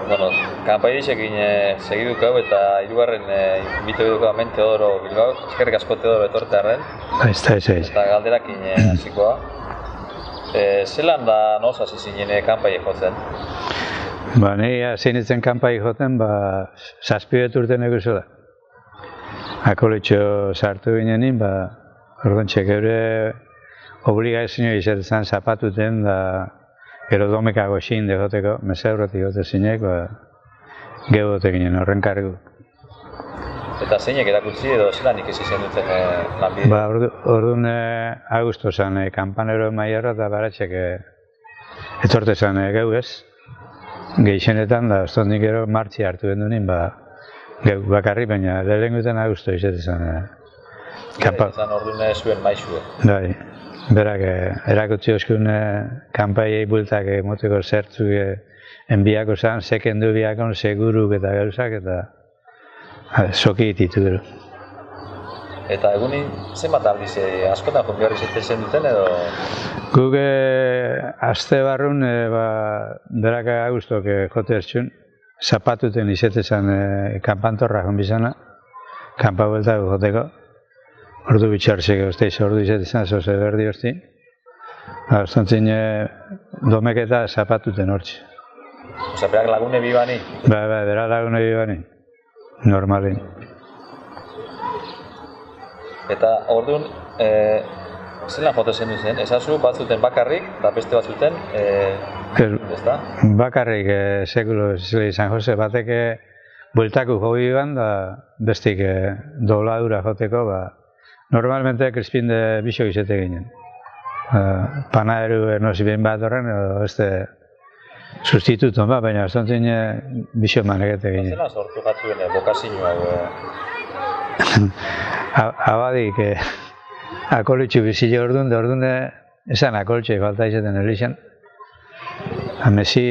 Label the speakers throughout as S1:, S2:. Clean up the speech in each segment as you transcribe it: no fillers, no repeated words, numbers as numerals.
S1: Bueno, kanpaidixekin segiduko hau eta hirugarren inbito biduko hemen Teodoro Bilbao. Eskerrik asko Teodoro etortearren. Eta galderakin hasikoa. Zelan da noz hasi zinen kanpai jotzen?
S2: Ni hasi nintzen kanpai joten, 7 urte neguzo da. Akoletxo sartu ginenin, orduantxe geure obligazioa izaten zapatuten da gero domekago xin degoteko, meseurrotik gote zinek, gehote ginen horren kargu.
S1: Eta zeinek erakutsi edo zelan ikisi zen duten lanbide?
S2: Orduan Augusto zen kanpanero maiarra eta baratxek etorte zen geu ez. Gehixenetan da, ostondik gero martxi hartu gendunin, geu bakarri, baina lehengutan Augusto izaten zen.
S1: Izan orduan zuen maixue?
S2: Bai. Berak erakutsi oskun kanpaiei bultak moteko zertzu enbiako zen, sekendu biakon, seguruk eta gauzak eta soki ditu gero.
S1: Eta egunin zenbat aldiz askotan joan behar izaten duten edo?
S2: Guk aste barrun berak Augustok jote ertxun, zapatuten izaten zen kanpantorra joan bizana, kanpa bultak joteko. Ordu bitxarzeko, ordu izaten zoze berdi hosti. Ostontzin domeketa zapatuten hortxe.
S1: Osa, berak lagune bibani?
S2: Berak lagune bibani. Normalin.
S1: Eta orduan, zelan jote zen duzen? Ezazu batzuten bakarrik, eta beste batzuten, ezta?
S2: Bakarrik sekulo izan jose, batek bueltaku jobi biban, da bestik dobladura joteko, normalmente Crispin de Bixo izate ginen. Panaderu nosi behin bat horren, edo beste sustituto, baina ostontzin Bixo manegete ginen.
S1: Zelan sortu jatzuen bokazioa?
S2: Abadik akolitxu bizile orduan, da orduan esan akolitxu falta izaten erixan. Amesi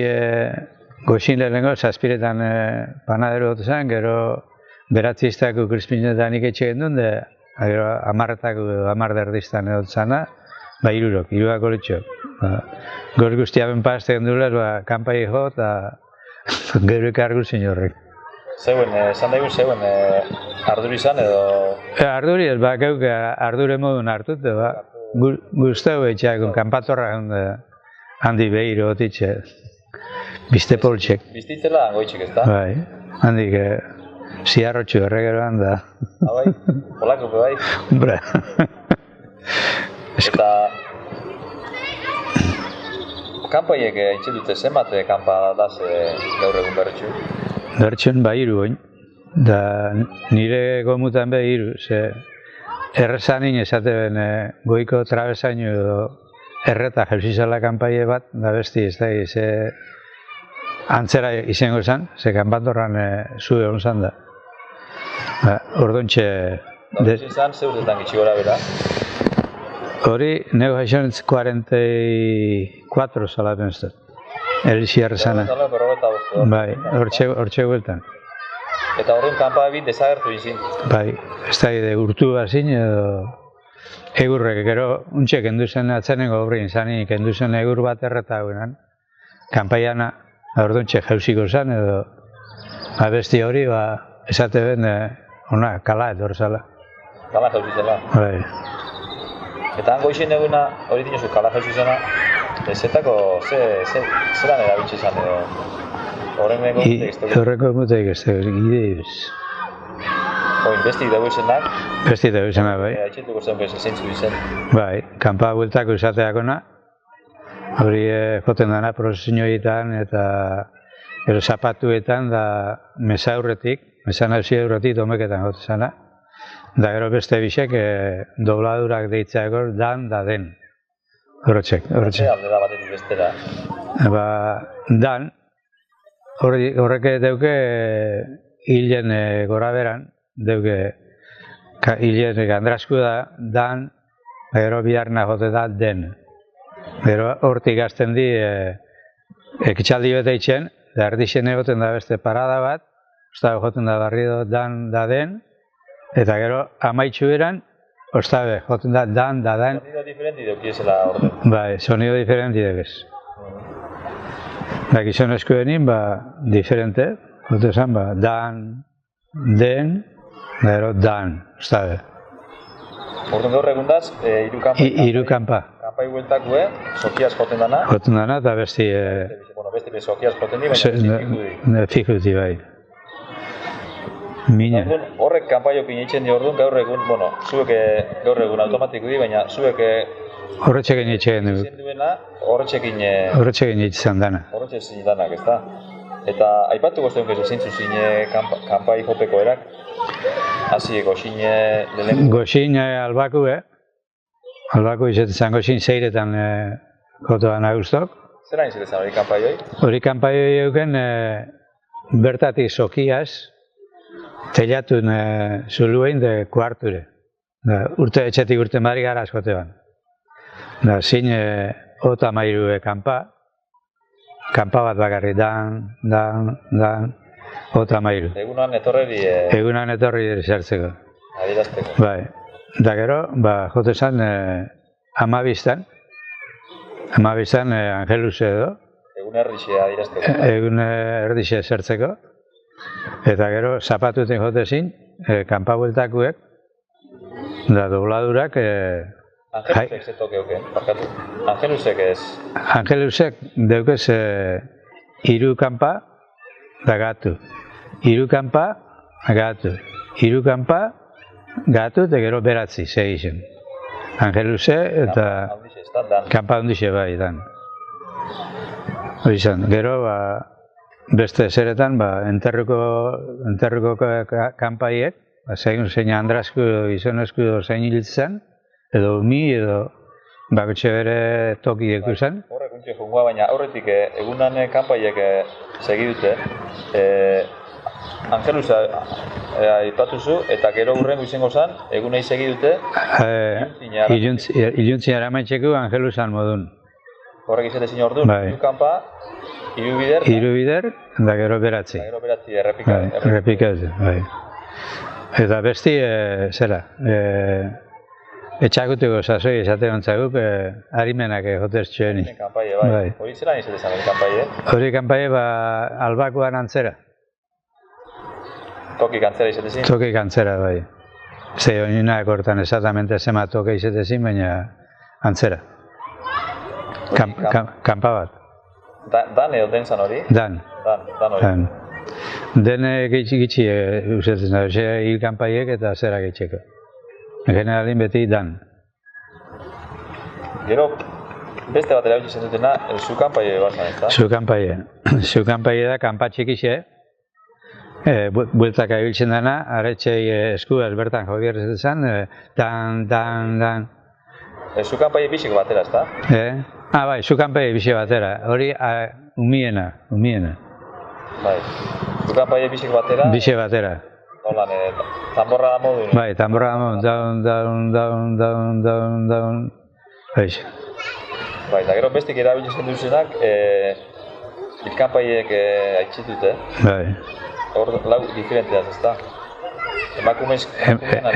S2: goxin lehenengo, zazpiretan panaderu gotu zen, gero beratziztako Crispinetan iketxe gendun, gero amar derdiztan edot zana, 3 akolitxo. Gaur guztia ben pazte gendulez, kanpai jo eta gero ikargu zin horrek.
S1: Zeuen, esan daigun zeuen, arduri izan edo?
S2: Arduri ez, geuk ardure modun hartut, guztau etxeakun, kanpatorra handi behiro otitxe, bizte poltxek.
S1: Biztitzela angoitxek ez da?
S2: Bai, handik ziarrotxu erregeroan da.
S1: Bai, polako bai?
S2: Bra.
S1: Eta kanpaiek itxe dute zenbat kanpa daz gaur egun berretxu?
S2: Bertxun 3 oin, da nire gomutan 3, ze errezanin esate ben goiko trabesaino edo erreta jauzizala kanpaie bat, da besti ez da, ze antzera izango zen, ze kanpantorran zu egon zan da. Orduantxe...
S1: Orduantxe izan, ze urtetan gitxi gora bera?
S2: Hori, nego jaixonetz 44 zala benzat. Elixi errezana. Bai, hortxe gueltan.
S1: Eta horren kanpa ebit desagertu izin?
S2: Bai, ez da urtu bazin edo egurrek, gero untxe kenduzen atzenengo horrein zanik, kenduzen egur bat erreta guenan. Kanpaiana, orduantxe jauziko zen edo abesti hori, esate ben, kala edo horzala.
S1: Kala jauzizela?
S2: Bai.
S1: Eta hango izin eguna, hori dinozu kala jauzizena, zetako, zelan erabitxe izan edo? Horrengo egutek ez dugu?
S2: Horrengo egutek ez dugu, gideibuz.
S1: Oin, bestik dugu izenak?
S2: Bestik dugu izenak, bai.
S1: Etxetuko zen bez, zeintzu izen?
S2: Bai, kanpa bueltako izateakona. Hori joten dana prozesioetan eta gero zapatuetan da mesaurretik, mesan hausia aurretik domeketan jote zana. Da gero beste bisek dobladurak deitzeako dan da den. Horretxek.
S1: Aldera batetik bestera?
S2: Dan, horrek deuke hilen gora beran, deuke hilen gandrasku da, dan, gero biharna jote da den. Gero hortik azten di ekitxaldi bete itxen, da erdixen egoten da beste parada bat, ostabe joten da barri dan da den, eta gero amaitxu eran, ostabe joten da dan da den.
S1: Sonido diferenti deukiesela orden?
S2: Bai, sonido diferenti deukez. Gizonezkoenin, diferente, jote esan, dan, den, gero dan, ez da.
S1: Orduan gaur egundaz,
S2: hiru kanpa.
S1: Kanpai bueltakue, sokiaz joten dana.
S2: Joten dana, eta besti...
S1: Besti sokiaz joten di, baina
S2: fikuti, bai. Mina.
S1: Horrek kanpaiokin eitzen di orduan, gaur egun, zuek gaur egun automatiko di, baina zuek...
S2: Horretxekin eitzen dugu. Horretxekin eitzen dana.
S1: Horretxekin danak, ez da? Eta aipatu gozten gezu zintzu zine kanpai joteko erak? Hasi goxine...
S2: Goxine albaku, Albaku izatetan goxin zeiretan jotoan agustok.
S1: Zer hain ziretan hori kanpaioi?
S2: Hori kanpaioi euken bertatik sokiaz, telatun zuluein de kuarture. Etxetik urten bari gara askotean. Zin ota mairu kanpa bat bakarri, dan, ota mairu.
S1: Egunan etorri...
S2: Egunan etorri zertzeko.
S1: Adirazteko.
S2: Bai. Da gero, jote zan amabiztan Angelus edo.
S1: Egun erdixe adirazteko.
S2: Egun erdixe zertzeko. Eta gero, zapatuten jote zin, kanpa bueltakuek, da dobladurak...
S1: Angelusek zetok euken, barkatu. Angelusek ez?
S2: Angelusek deukez hiru kanpa da gatu. Hiru kanpa, gatu. Hiru kanpa, gatu eta gero beratzi, segixen. Angeluse eta kanpa handixe bai, dan. Horizan, gero, beste zeretan, enterruko kanpaiek, segun zein Andrasku gizonezku zein hiltzen, edo mi, edo bakotxe bere toki deku zen.
S1: Horrek untxe jungoa, baina aurretik egunan kanpaiek segidute, Angelusa aipatuzu, eta gero hurrengo izango zen, egunei segidute,
S2: iluntzin aramaitxeko Angelusan modun.
S1: Horrek izatezin orduan, hiru kanpa, hiru bider,
S2: eta gero beratzi.
S1: Eta gero beratzi, errepikatzen.
S2: Bai. Eta besti, zera, etxakutuko sasoi esate ontzaguk, harimenak jotez txueni.
S1: Bai. Hori zelan izatezan hori kanpaie?
S2: Hori kanpaie, albakoan antzera.
S1: Toki kantzera izatezin?
S2: Toki kantzera, bai. Ze honina ekortan esatamente zema toki izatezin, baina antzera. Kanpa bat.
S1: Dan edo den zan hori?
S2: Dan.
S1: Dan hori.
S2: Den gitxi usatzen da, hil kanpaiek eta zera gitxeko. Generalin beti dan.
S1: Gero, beste bat erabiltzen dutena, zu kanpaie bazan, ez da?
S2: Zu kanpaie. Zu kanpaie da, kanpa txikixe. Bueltak abiltzen dena, aretxei eskuaz bertan jodierrez zen, dan.
S1: Zu kanpaie bisik batera, ez da?
S2: Bai, zu kanpaie bisik batera. Hori, umiena.
S1: Bai, zu kanpaie bisik batera?
S2: Bisik batera.
S1: Holan, tamborra da modu?
S2: Bai, tamborra da modu, down. Eix.
S1: Bai, eta gero bestik erabiltzen duzenak, hilkanpaiek aitzitute.
S2: Bai.
S1: Hor lau diferenteaz, ez da?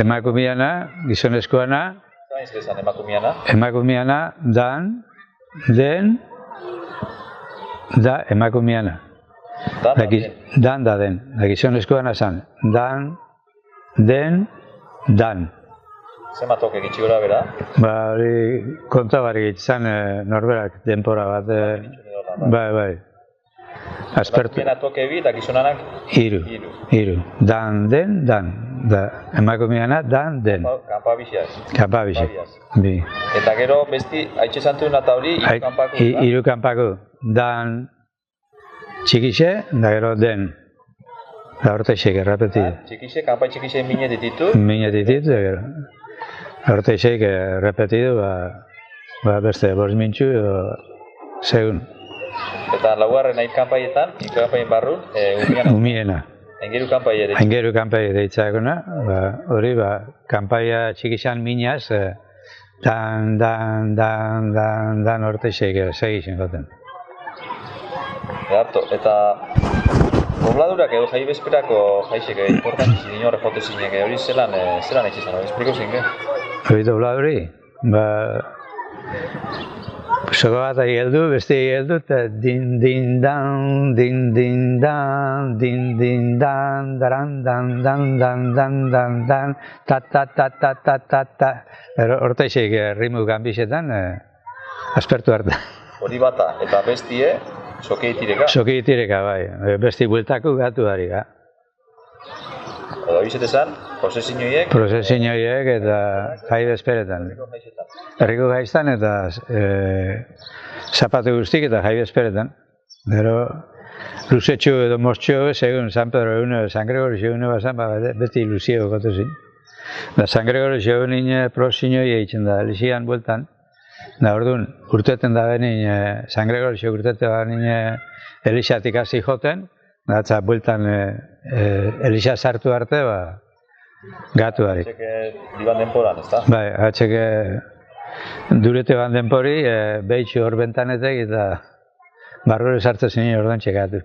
S2: Emakumiana, gizonezkoana.
S1: Zain zirezan emakumiana?
S2: Emakumiana, dan, den, da emakumiana. Dan da den, gizonezkoana zan. Dan, den, dan.
S1: Zema toke gitxi gora bera?
S2: Hori konta barik itzan norberak denpora bat. Bai.
S1: Emakumiana toke bi eta gizonanak?
S2: Hiru. Dan, den, dan. Emakumiana, dan, den.
S1: Kanpa bisiaz?
S2: Kanpa bisiaz. Bi.
S1: Eta gero besti haitxe zantuen eta hori hiru kanpako?
S2: Hiru kanpako. Dan, txikixe, da gero den. Da horteixek errepetidu.
S1: Txikixe, kanpai txikixe minetitu?
S2: Minetitu, da gero. Horteixek errepetidu, beste bost mintxu edo segun.
S1: Eta laugarren hain kanpaietan, kanpaien barrun,
S2: umiena.
S1: Aingeru kanpaia ere?
S2: Aingeru kanpaia deitzakona, hori, kanpaia txikixan minaz, dan horteixek segixen goten.
S1: Edarto, eta pobladurak edo jai bezperako jaixek importantizin inorre jotezinek hori zelan eitzizan, hori espliko zinge?
S2: Hori dobladuri? Soko bat heldu, beste heldu, eta din-din-dan, din-din-dan, din-din-dan, daran-dan-dan-dan-dan-dan, ta-ta-ta-ta-ta-ta-ta. Hortaixek rimu ganbizetan, aspertu harta.
S1: Hori bata, eta bestie, sokeitireka?
S2: Sokeitireka, bai. Besti bueltako gatu dari, ga.
S1: Edo bizetezan, prozesinioiek?
S2: Prozesinioiek eta jai bezperetan. Herriko gaiztan eta zapatu guztik eta jai bezperetan. Gero, luzetxo edo mostxo, segun San Pedro egune, San Gregorio egune bazan, beti luzio gotu zin. Da San Gregorio egune prozesinioia egiten da, elizian bueltan. Da orduan, urteten da benin, San Gregorio urteten da benin elixatik hasi joten, da bueltan elixa sartu arte, gatu harik.
S1: Atxeke diban denporan, ez da?
S2: Bai, atxeke durete ban denpori, behitxu hor bentanetek eta barrure sartu zinen orduan txekatu.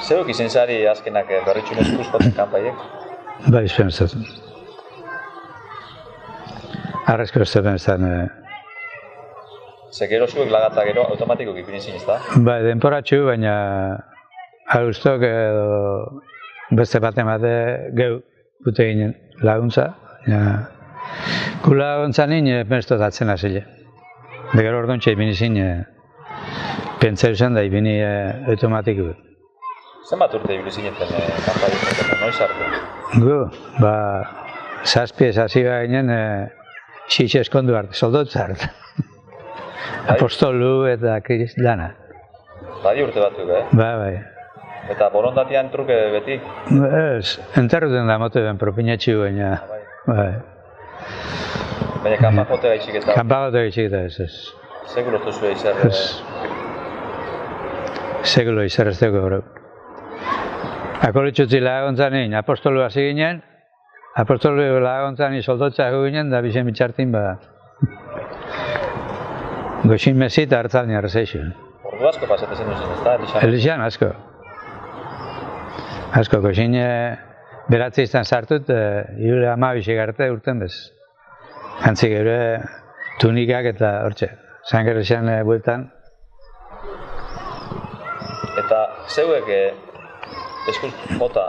S1: Zeuk izen zari azkenak berritxun eskuz joten kanpaiek?
S2: Bai, izpen zaten. Arrezko zaten zen.
S1: Ze gero zuek lagata gero automatikoki pinizin, ez da?
S2: Bai, denporatxu, baina agustok edo beste bate geu gute ginen laguntza. Gu laguntza nien penstotatzen hasile. Gero orduan txai pinizin pentseu zen da ipini automatiko.
S1: Zenbat urte ibili zineten kanpaiek, noiz arte?
S2: Gu, zazpiez hasi ginen xitxe eskondu arte, soldotza arte. Apostolu eta kristana.
S1: Badi urte batzuk,
S2: Bai.
S1: Eta borondatean truke beti?
S2: Ez, enterruten da mote ben propinatxu, baina... Bai.
S1: Baina kanpa jote gaitxik eta...
S2: Kanpa jote gaitxik eta ez.
S1: Segulo zuzue izar...
S2: Segulo izar ez dugu gero. Akolitxutzi laguntzan nien, apostolu hasi ginen, apostolu laguntzan nien soldotza ginen, da bizen bitxartin goxin mezi eta hartzal nien arrezeixo.
S1: Ordu asko pasatzen duzen, ez da, Elixan?
S2: Elixan, asko. Asko, goxin beratze izan sartut, jure amabixek arte urten bez. Antzik gure tunikak eta hortxe, zangerrexan bueltan.
S1: Eta zeuek eskuz jota,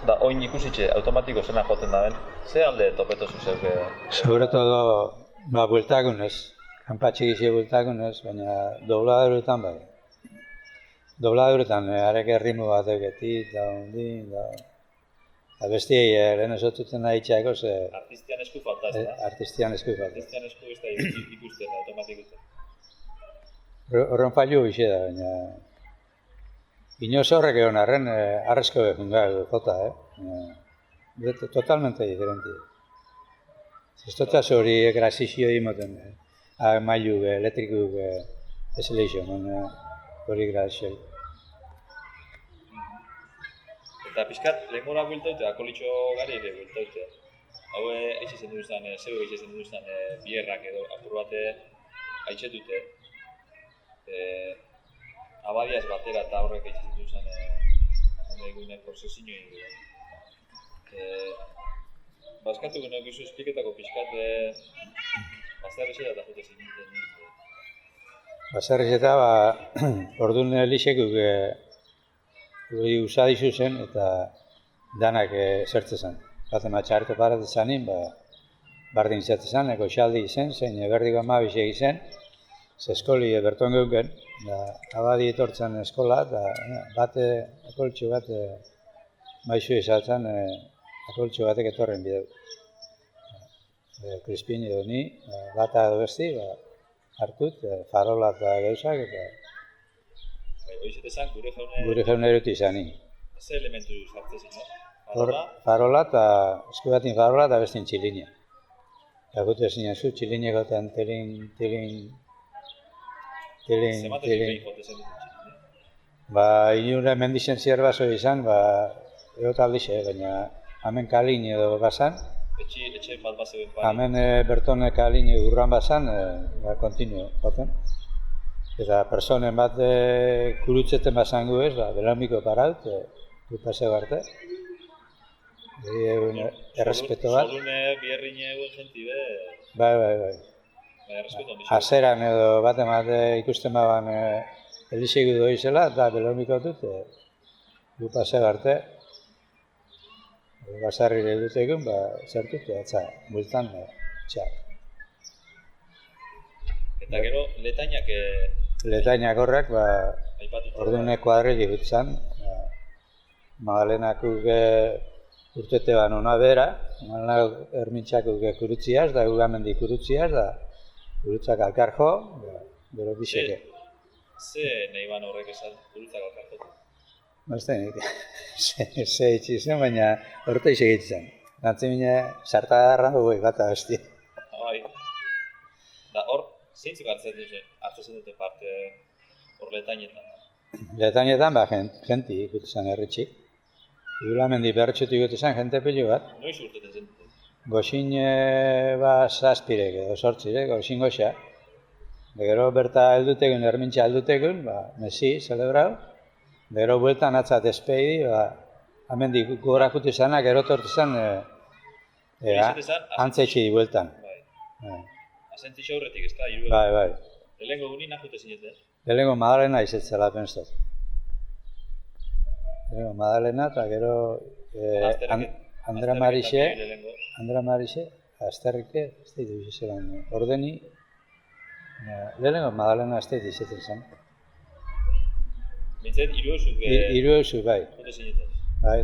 S1: da oin ikusitxe automatiko zena joten daben, ze alde topetozu zeuke?
S2: Sobre todo, bueltakunez. Kanpatxik izi bueltakunez, baina dobladuretan bai. Dobladuretan, arek errimu bat euketi, da ondin, da... Eta bestiei, lehen esotuten nahi txako, ze...
S1: Artistian esku falta, ez da?
S2: Artistian esku falta.
S1: Artistian esku ez da ikusten, automatikutzen.
S2: Horren fallu bixe da, baina... Inoz horrek egon arren, arrezko behunga jota, totalmente diferente. Zestotaz hori grazizio imoten, mailu, elektriku, eseleixo, hori grazizio.
S1: Eta pixkat, lehen gora bueltaute, akolitxo gari ere bueltaute. Hau eixizen duzan, zeu eixizen duzan bierrak edo apur bate haitxetute. Abadiaz batera eta horrek eixizen duzan egune prozesinio egin. Baskatu gero gizu espliketako pixkat bazarrexeta eta jote ziniten.
S2: Bazarrexeta, orduan elixekuk usadizu zen eta danak zertze zen. Baten matxartu parat izanin, bardin zertze zen, eko xaldi izen, zein berdiko amabixek izen, ze eskoli berton geuken, abadi etortzen eskola, eta bate, akoltxo bat, maizu izaltzen, akoltxo batek etorren bideu. Krispin edo ni, bata edo besti, hartut, farola eta gauzak, eta...
S1: Hoizetezan,
S2: gure jaune eruti izanin.
S1: Ze elementu sartzezin,
S2: farola eta, esku batin farola eta bestin txilinia. Eta gute zinen zu, txilinieko eta telin...
S1: Zematen behin jotezen dut txilinia?
S2: Inure mendixen zierbazo izan, egot aldixe, baina hemen kalin edo bazan.
S1: Etxe bat bazeuen pari?
S2: Hemen bertone kalin urran bazan, kontinu joten. Eta personen bat kurutzeten bazango ez, belaunbiko paraut, gupaseo arte. Errespeto bat.
S1: Solune, bierrine eguen jenti be?
S2: Bai. Azeran edo bat-emate ikusten baban elizegu doizela, eta belomiko dut, gu pase arte, basarri dut egun, zertut, atza, bultan, txar.
S1: Eta gero, letainak...
S2: Letainak horrek, ordune kuadrili dut zan, Magdalenakuk urtete ban ona bera, Magdalenak ermintxakuk kurutziaz, da gugamendi kurutziaz, da gurutzak alkarjo, gero biseke.
S1: Ze nahi ban horrek esan gurutzak alkarjo?
S2: Baztenik, ze itxizen, baina horreta isegitzen. Gantzen mine, sartagarra dugu bata bestia.
S1: Bai. Da hor, zeintzuk hartzen dute parte hor letainetan?
S2: Letainetan, jenti ikutzen erritxik. Igulamendi bertxutik ikutzen jente pilu bat.
S1: Noiz urteten zen?
S2: Goxin zazpirek edo sortzirek, goxin goxa. Gero berta heldutegun, ermintxa heldutegun, mesi, celebrau. Gero bueltan atza despeidi, amendik gorakutu izanak, gero tortu izan antzetxi bueltan.
S1: Azentixo horretik ez da, hiru egun?
S2: Bai.
S1: Lehengo egunin nahute zinete?
S2: Lehengo Magdalena izetzela pensat. Lehengo Magdalena eta gero Andra Marixe, Azterrike, ez da idu izelan ordeni. Lehengo Magdalena ez da izetzen zen.
S1: Bintzet,
S2: hiru eusuk, bai.
S1: Jote zinete?
S2: Bai,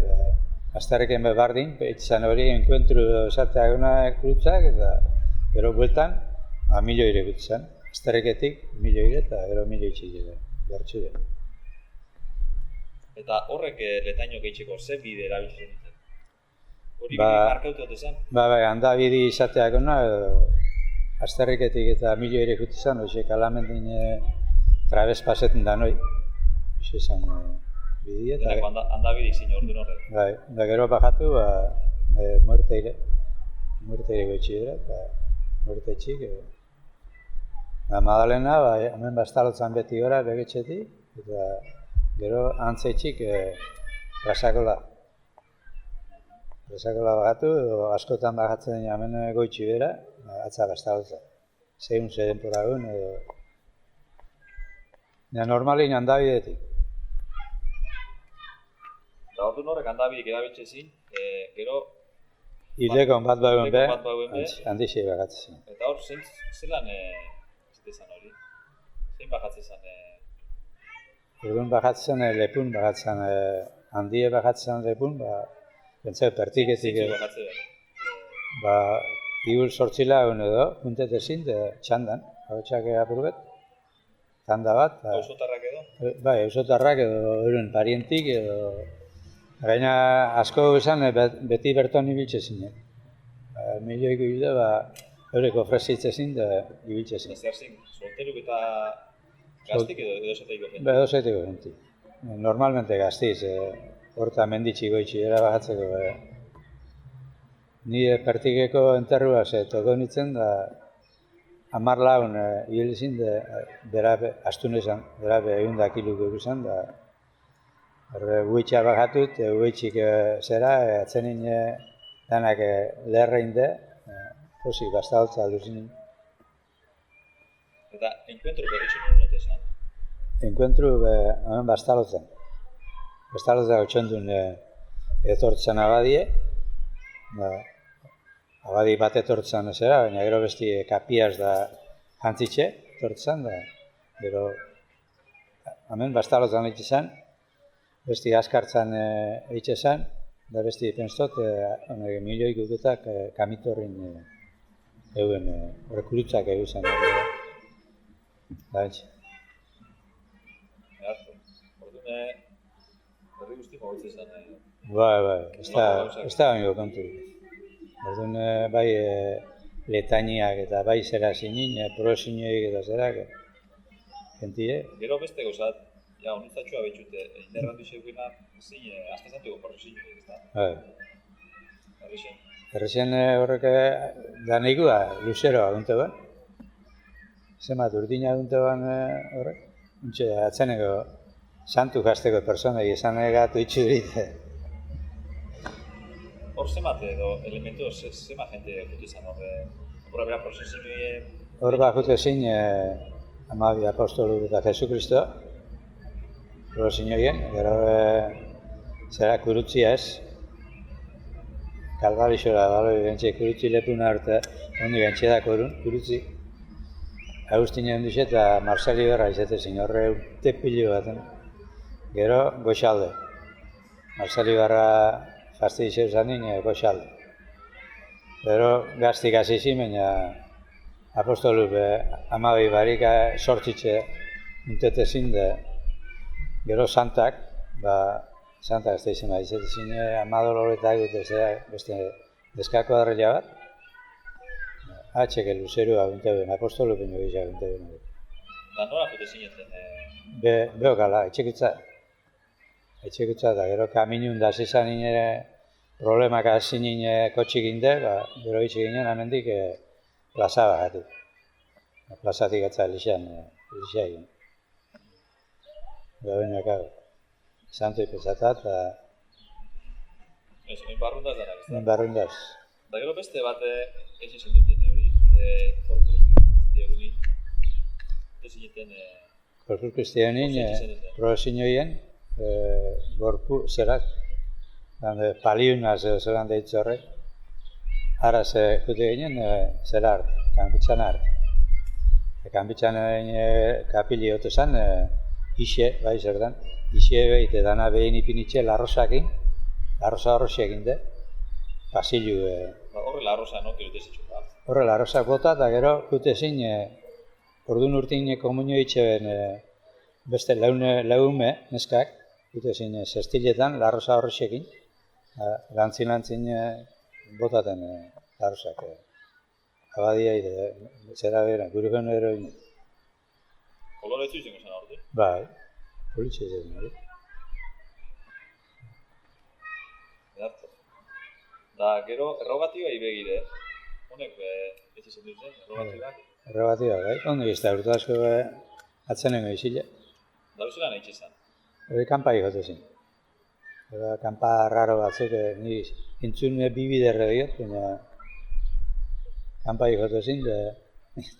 S2: Azterriken berdin, itzan hori enkuentru esatea eguna klutzak, eta gero bueltan, milioire gutzen. Azterriketik milioire eta gero milioitxik bertxu den.
S1: Eta horrek letaino gehitzeko ze bide erabiltzen duten? Hori bide markautu dut esan?
S2: Bai, handa bide izateak eguna, Azterriketik eta milioire gutzen, hoxek alamendin trabez pasetan da noi. Hoxe esan bide eta...
S1: Denako handa bide izin orduan horrek?
S2: Bai, da gero bajatu, muerteire goitxidera, eta muertetxik. Magdalena, hemen bastalotzan beti gora, begetxetik, eta gero antzetxik Rasakola. Rasakola bagatu, edo askotan bagatzen dira hemen goitxidera, atza bastalotza. Zeun denpora egun, edo... Normalin handabidetik.
S1: Eta orduan horrek handabideek erabiltzen zin, gero...
S2: Hilekon bat bauen be, handixei bagatzen.
S1: Eta hor, zelan zitezan hori? Zein bagatzen zan?
S2: Egun bagatzen lepun, bagatzen handie bagatzen lepun, bentseu pertiketik...
S1: Zintzu bagatzen?
S2: Igul sortzila egun edo, puntet ezin, txandan, hau apurbet, txanda bat.
S1: Ausotarrak edo?
S2: Bai, ausotarrak edo euren parientik edo... Gaina asko esan beti berton ibiltze zinen. Milioiko hilde, eurek ofrezitze zin da ibiltze zin.
S1: Zer zin, solteruk eta gaztik edo esateiko jenti?
S2: Edo esateiko jenti. Normalmente gaztiz, horta menditxiko itxidera bajatzeko. Nire pertikeko enterrua toko nitzen da 10 lagun hil zin, berabe, astun esan, berabe 100 kiluko izan da. Guitxa bakatut, guitxik zera, atzenin danak leherrein de, posik bastaltza alduzinin.
S1: Eta enkuentru berritxun nuen note esan?
S2: Enkuentru hemen bastaltzen. Bastaltza gotxondun etortzen abadie. Abadi bat etortzen zera, baina gero besti kapiaz da jantzitxe etortzen da. Gero hemen bastaltzen egiten besti askartzan eitxe zen, da besti penstot, milioik guketak kamitorrin euen, rekulutzak egu zen. Da etxe.
S1: Orduan, herri guzti mobiltze zen.
S2: Bai, ez da baino kontu. Orduan, bai letainiak eta bai zera zinin, prosinioik eta zerak, gentie.
S1: Gero beste gozat, ja, honizatxoa behitxute, inderrandu zeukena, zin, astazantuko porrozinio, ez da?
S2: Bai. Errexen horrek da nahiku da, luzero adunte ban. Zemat urdina adunte ban horrek. Untxe, atzeneko santu jazteko persona izan egatu itxurit.
S1: Hor zemat edo elementu, zemat jente jute izan horre? Horra bera prozesinioen
S2: hor bakute zin, amabi apostolu eta Jesukristo, prosinioien, gero zera kurutzia ez, Kalbarixora, bentsi kurutzi lepuna arte, ondi bentsi da kurutzi. Agustinen duxe eta Marsali berra izatezin, horre urte pili baten. Gero, goxalde. Marsali berra jazte izan zanin, goxalde. Gero, gaztik hasi zimen, apostolu amabi barika sortzitxe untetezin, gero santak, Santa ez da izan behar, izan amador horretak dut beste deskako darrela bat. Atxeke luzerua binteuen, apostolu baino gizia binteuen.
S1: Da nola jute zineten?
S2: Beokala, etxekutza. Etxekutza eta gero kaminun da zizan nire problemak hasi nire kotxik inde, gero itxik ginen amendik plaza bat. Plazatik atza elixean egin. Da bainoak Santo ipezata eta...
S1: Barrundaz dara, ez da?
S2: Barrundaz.
S1: Da gero beste bat egin zen duten, hori,
S2: Korpus Kristianin, proesinioien, gorpu zerak, paliunaz edo zelan deitz horrek, ara ze jute ginen zera hart, kanbitzan hart. Kanbitzan kapili hotu zen, ixe, bai zer dan, ixe behite dana behin ipinitxe larrosakin, larrosa horrosi egin de, pasilu.
S1: Horre larrosa, no, kirute zitxu da?
S2: Horre larrosak bota eta gero jute zin, ordun urtin komunio itxeben beste leume, neskak, jute zin zestiletan larrosa horrosi egin, lantzin botaten larrosak. Abadia zera bera, gure gano eroin.
S1: Kolore etzu izango zen ordu?
S2: Bai, politxe zen hori.
S1: Edartu. Da, gero, errogatioa ibegire, honek ez izan duzen, errogatioak?
S2: Errogatioa, bai, ondo izta, urte asko atzenengo izile.
S1: Da, bezala nahi txezan?
S2: Hori kanpai jote zen. Kanpa raro batzuk, ni intzun bibiderre diot, baina kanpai jote zen,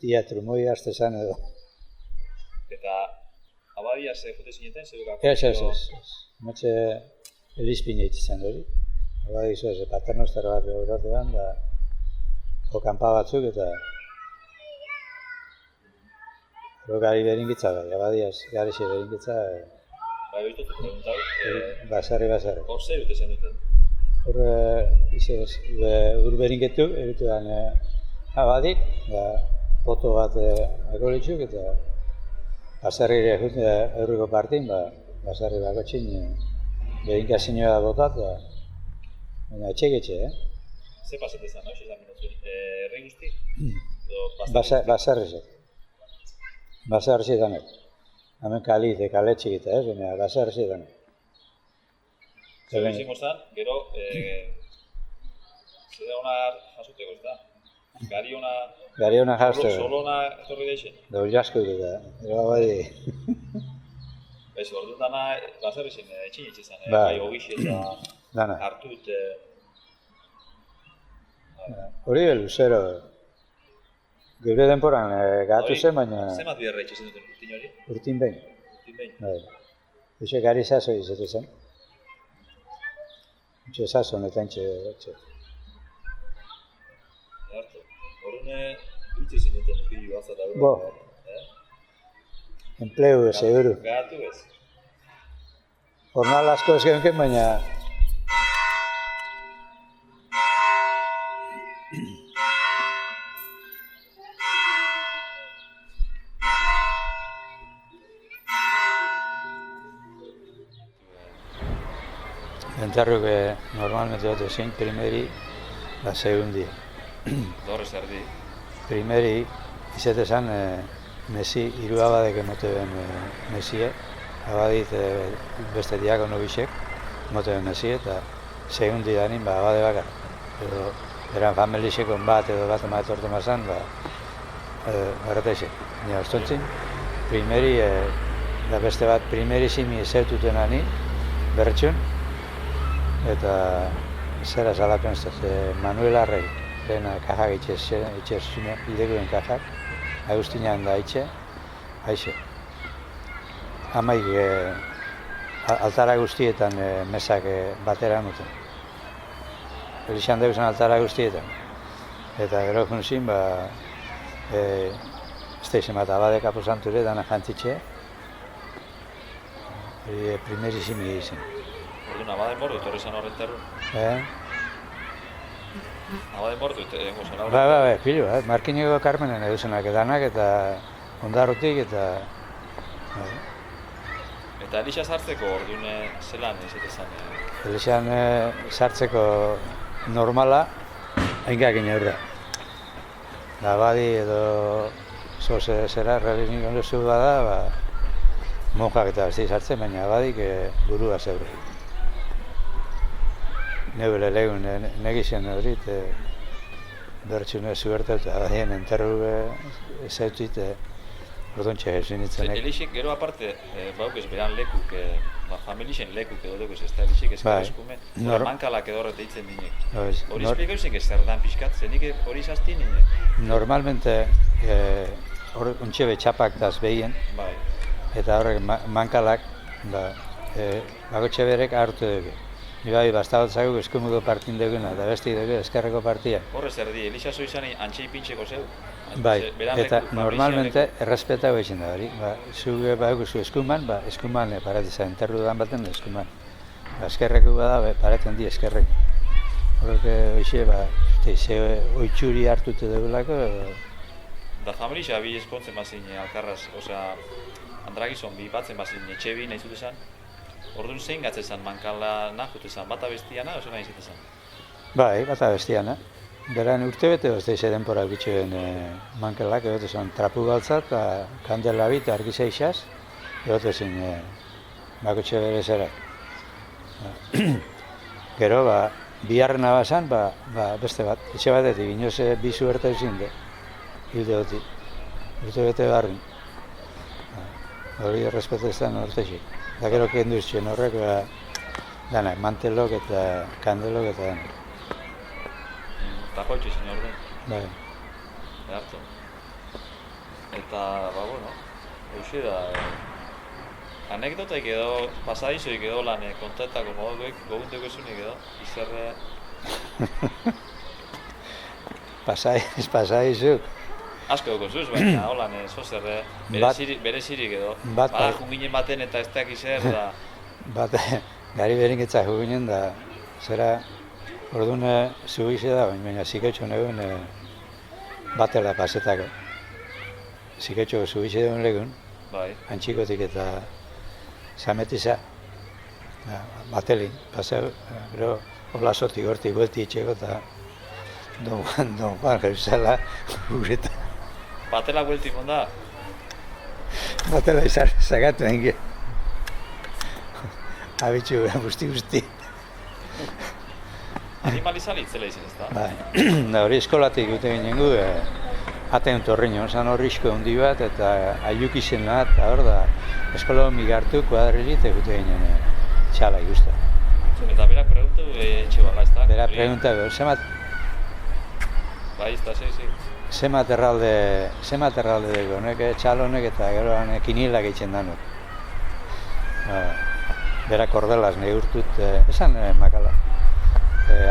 S2: teatru moi haste zen edo.
S1: Eta abadia ze jote zineten, zer dukako?
S2: Ez. Matxe elizpina itxizan hori. Abadia izo, paternoster bat egoratean, da kanpa batzuk eta gari berinkitza bai, abadiaz, gari xe berinkitza.
S1: Bai, behitutu preguntau.
S2: Basarri.
S1: Hor zer dute zen duten?
S2: Hor ur berinketu, egituan abadik, poto bat agolitzuk eta basarri eurriko partin, basarri bako txin berinkazioa botat, baina etxeketxe,
S1: Ze pasatezan, no? Xezan minutu, herri guzti?
S2: Basarri zek. Basarri zetanek. Hemen kale txikita, baina basarri zetanek.
S1: Zer izango zen, gero, zer hona jasuteko, ez da? Gari
S2: hona jazteko.
S1: Solo hona etorri deixen?
S2: Daul jasko dut, ero bai.
S1: Ez, orduan dana, basarri zen, etxin itxezan, bai hogixe eta hartut.
S2: Hori luzero. Gure denporan gatu zen, baina...
S1: Zemat biherra itxezen duten urtin hori?
S2: Urtin behin. Eze gari zazo izate zen. Itxe zazo honetan itxe.
S1: Horren utzi zineten pilu bat eta
S2: Bo. Enplegu, seguru.
S1: Gatu ez?
S2: Jornal asko ez genken, baina... Entzarruk normalmente dut ezin, primeri, segundi.
S1: Dorre zer di?
S2: Primeri, izate zan, Messi, hiru abadek emote ben Messie, abadit beste diakono bisek, emote ben Messie, eta segundi danin, abade bakar. Edo, eran familisekon bat edo bat ematortu mazan, garrateixek. Nire ostontzin, primeri, da beste bat, primeri zimi ezeututen ani, berretxun, eta zera zalapen ez, Manuel Arrei, lehena kajak itxez zune, idekuen kajak, Agustinan da itxe, haixe. Hamaik altara guztietan mesak batera nuten. Elixan deusen altara guztietan. Eta gero junzin, esteizen bat abade kaposanture dana jantzitxe. Primerizimi egin.
S1: Orduan, abade mordu, etorri zan horren terru? Abade mordu, egongo zen horren terru?
S2: Ba, pilu, Markineko Carmenen eduzenak edanak eta ondarrotik eta...
S1: Eta Elixa sartzeko orduan zelan izatezan?
S2: Elixan sartzeko normala hainkakin eurra. Da badi edo zera realiznik ondozu bada, monjak eta besti sartzen, baina badik burua zeure. Neure legun negizien horrit, bertxune zuertu eta badien enterru zautzit, orduntxe zinitzen.
S1: Elixek gero aparte, baukez beran lekuk, familixen lekuk edo dekuz, ez da Elixek ez eskume, mankalak edo horret eitzen dinek. Hori espliko zen zer dan pixkat, zenik hori izazti dinek?
S2: Normalmente, ontxebe txapak daz behien, eta horrek mankalak, bagotxe berek hartu dugu. Ni bai, bastagotzakuk eskumuko partin duguna, eta besti dugu eskerreko partia.
S1: Horrez erdi, Elixa zoizan antxei pintxeko zeu?
S2: Bai, eta normalmente errespetago egin da hori. Zuge badugu eskuman, eskuman paratizan, enterru dan baten eskuman. Eskerreku bada, paraten di eskerrek. Horrek hoxe, oitxuri hartute dugulako.
S1: Da familia bi eskontzen bazin alkarraz, osea, andragizon bi batzen bazin etxe bi nahi zutezan? Orduan zein gatzezan mankala nahutezan, bata bestiana, oso nahi zutezan?
S2: Bai, bata bestiana. Beran urtebete beste denpora bitxuen mankelak, egotezan trapu galtza eta kandela bit argiza isaz, egotezin bakotxe bere zera. Gero, biharrena bazan, beste bat, etxe batetik, inoz bi zuerta ezin de, hilde doti, urtebete barrin. Hori errespetezan ortexik. Da gero kendu iztuen horrek, danak, mantelok eta kandelok eta danak.
S1: Eta joitxe zen orden?
S2: Bai.
S1: Behartu. Eta, hoxe da, anekdotaik edo, pasadizoik edo lan kontatako moduek, gogunteko esunik edo, izerre...
S2: Pasadizuk.
S1: Asko dugu zuz, baina holan zozerre, bere zirik edo. Bada junginen baten eta ez dakiz zer da...
S2: Bat, gari berinketzak junginen da, zera, orduan zubize da, baina ziketxo negun batela pasetako. Ziketxo zubize duen legun, antxikotik eta zametiza, batelin, paseu, gero olazotik hortik buelti itxeko eta Don Juan Jeruzala gureta.
S1: Batela bueltik onda?
S2: Batela zagatu engi. Abitxu, guzti.
S1: Animalizali itzela izan ez da?
S2: Bai, hori eskolatik gute ginen gu, aten torriño, zan horrizko hundi bat eta aiuk izena eta hor da eskola migartu kuadrilit egute ginen txala ikusta.
S1: Eta berak pregunta etxe bala ez da?
S2: Berak pregunta, zemat...
S1: Bai, ez da, zi.
S2: Zemat erralde dugu, honek txalo honek eta gero kinilak egiten danuk. Berak kordelaz nahi urtut, esan makala.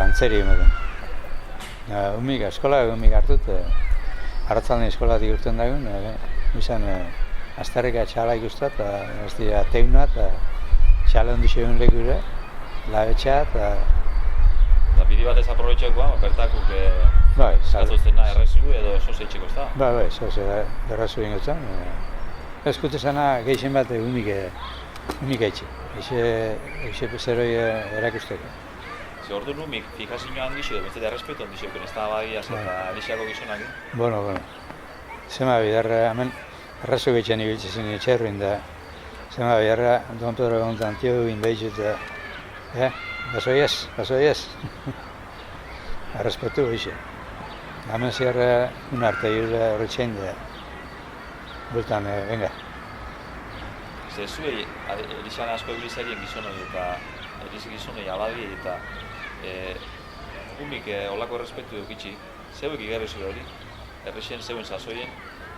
S2: Antzeri ematen. Eskola umik hartut, hartzalden eskolatik urten dagoen, izan azterrika txala ikusta eta teuna eta txala ondixe egun lekure, labetxa eta...
S1: Eta bidi bat ez aprobetxekoa, bertakuk gazozena errezu edo sozeitxeko ez da?
S2: Bai, errezu ingotzen. Eskutezana geixen bat umik eitxe, eixe zeroi erakusteko.
S1: Ordu numik fikazioa handixo edo beste errespetu handixo eken ez da badiaz eta Elixiako gizonak?
S2: Bueno. Zema bidarra, hemen errazu gehitxen ibiltzen etxerruin da. Zema bidarra, Don Pedro gontan tio egin behitzu eta... Basoiez. Errespetu gehitxe. Hemen zierra un arte jure horretxein da. Bultan, venga.
S1: Zuei, Elixian asko ebilizarien gizonoi eta gizonoi abadi eta umik olako errespetu dukitxi, zeuek igarri zure hori, errexen zeuen sasoien,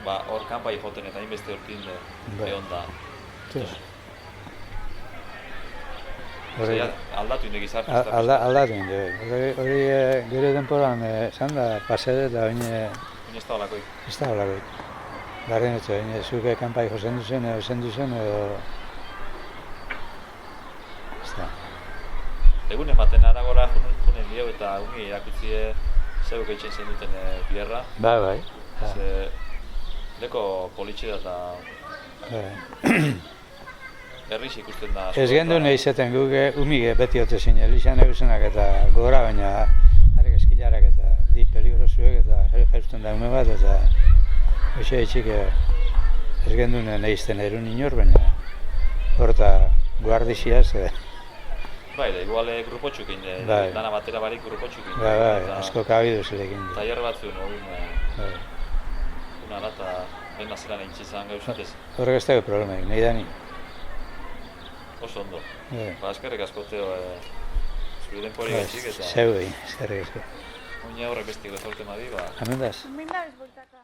S1: hor kanpai joten eta hainbeste hortin egon da. Aldatu indegi zartu?
S2: Aldatu indegi. Hori gero denporan esan da pasede eta baina...
S1: Baina ez da holakoik?
S2: Ez da holakoik. Garden etxe, zuke kanpai jozen duzen edo... Ez da.
S1: Egunen baten aragora junen dio eta ungi irakutzi zeuk eitzen zen duten bierra.
S2: Bai.
S1: Leko politxe da eta... Berriz ikusten da...
S2: Ez gendu nahi zeten guke umige beti ote zine, lixan egusenak eta gora, baina harek eskilarak eta di peligrosuek eta jauzten da ume bat eta ose etxik ez gendu nahi zten erun inor, baina horta guardiziaz.
S1: Bai, da igual grupotxukin, dana batera barik grupotxukin.
S2: Bai, asko kabidu zilekin.
S1: Taller batzuen hori una lata bena zelan egin gauzatez.
S2: Horrek ez dago problemaik, nahi dani.
S1: Oso ondo. Eskerrik asko, Teo, zure denpori gaitxik eta...
S2: Zeu egin, eskerrik asko.
S1: Oina horrek bestiko zorte madi,
S2: Amendaz?
S3: Amendaz, boltaka.